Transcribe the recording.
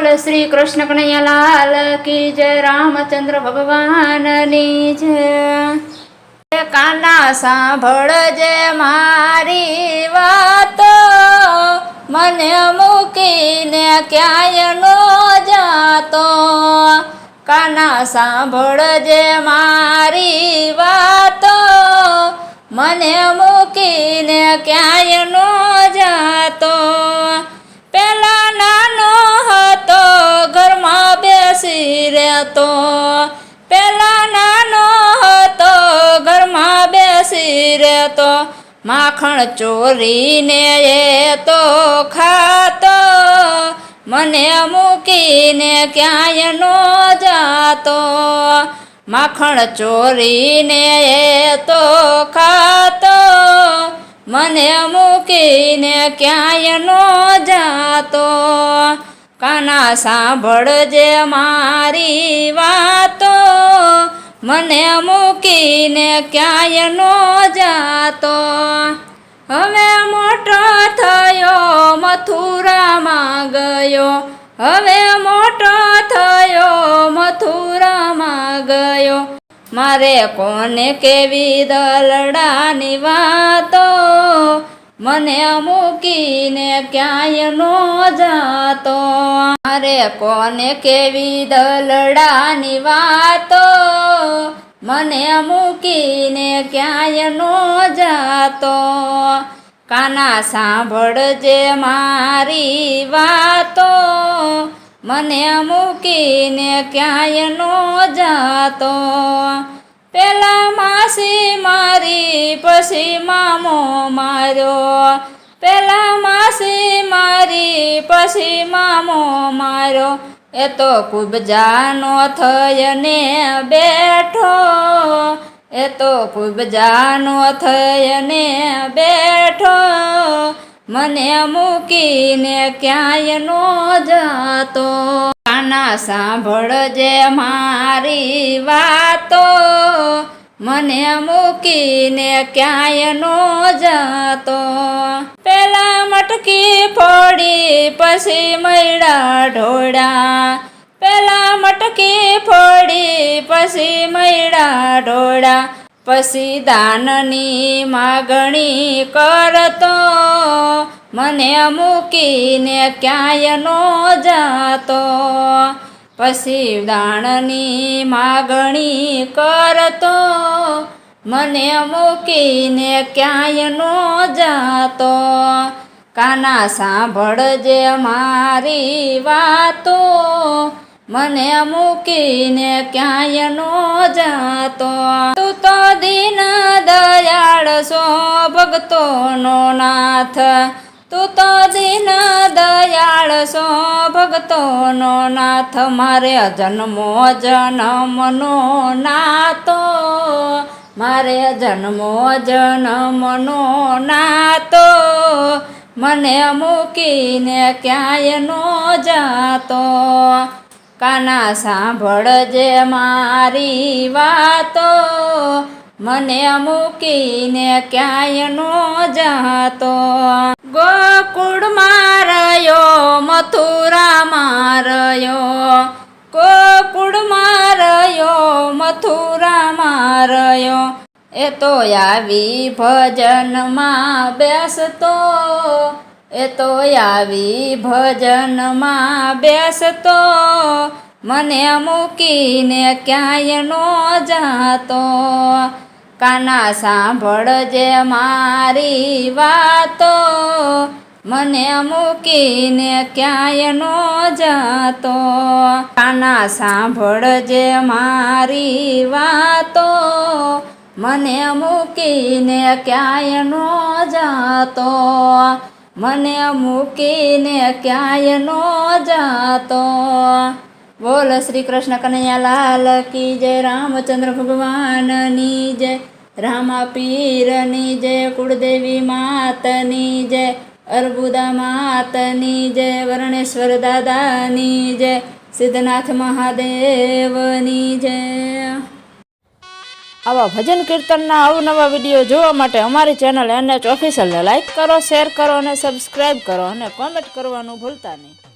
बोल श्री कृष्ण कन्हैया लाल की जय। रामचंद्र भगवान नी जय। काना सांभळजे मारी वातो, मने मूकीने क्यांय नो जातो। काना सांभळजे मारी वातो, मने मूकीने क्यांय नो जातो। पेला नानो हतो घरमां बेसी रहतो, पेला नानो हतो घरमां बेसी रहतो। माखण चोरीने ए तो खातो, मने मूकीने क्यांय नो जातो। माखण चोरीने ए तो खातो, मने मूकीने क्यांय नो जातो। काना सांभळजे मारी वातो, मने मूकीने क्यांय नो जातो। हवे मोटो थयो मथुरामां गयो, हवे मोटो थयो मथुरामां गयो। मारे कोने केवी दलडानी वातो, मने मूकीने क्यांय नो जातो। मारे कोने केवी दलडानी वातो, मने मूकीने क्यांय नो जातो। काना सांभळजे मारी वातो, मने मूकीने क्यांय नो जातो। पेला मासी मारी पछी मामो मार्यो, पेला मासी मारी पछी मामो मार्यो। ए तो कुबजानो थयने बेठो, ए तो कुबजानो थयने बेठो। मने मूकीने क्यांय नो जातो। काना सांभळजे मारी वातो, मने मूकीने क्यांय नो जातो। पेला मटकी फोड़ी पछी मैड़ा ढोळ्या, पेला मटकी फोड़ी पछी मैड़ा ढोळ्या। पछी दाननी मागणी करतो, मने मूकीने क्यांय नो जातो। पछी दाननी मागणी करतो, मने मूकीने क्यांय नो जातो। काना सांभळजे मारी वातो, मने मूकीने क्यांय नो जातो। तू तो दीन दयाळ सो भगतोनो नाथ, तू तो दीन दयाळ सो भगतोनो नाथ। मारे जन्मो जन्मनो नातो, मारे जन्मो जन्मनो नातो। मने मूकीने क्यांय नो जातो। काना सांभळजे मारी वातो, मने मूकीने क्यांय नो जातो। गोकुळमां रह्यो मथुरामां रह्यो, गोकुळमां रह्यो मथुरामां रह्यो। ए तो आवी भजनमां बेसतो, ए तो आवी भजनमां बेसतो। मने मूकीने क्यांय नो जातो। काना सांभळजे मारी वातो, मने मूकीने क्यांय नो जातो। काना सांभळजे मारी वातो, मने मूकीने क्यांय नो जातो। मने मूकीने क्यांय नो जातो। बोल श्री कृष्ण कन्हैया लाल की जय। रामचंद्र भगवान नी जय। रामा पीर नी जय। कुलदेवी मात नी जय। अर्बुदा मात नी जय। वर्णेश्वर दादा नी जय। सिद्धनाथ महादेव नी जय। આવા ભજન કીર્તનના અવનવા વિડીયો જોવા માટે અમારી ચેનલ NH ઓફિશિયલને લાઇક કરો, શેર કરો અને સબસ્ક્રાઈબ કરો અને કોમેન્ટ કરવાનું ભૂલતા નહીં।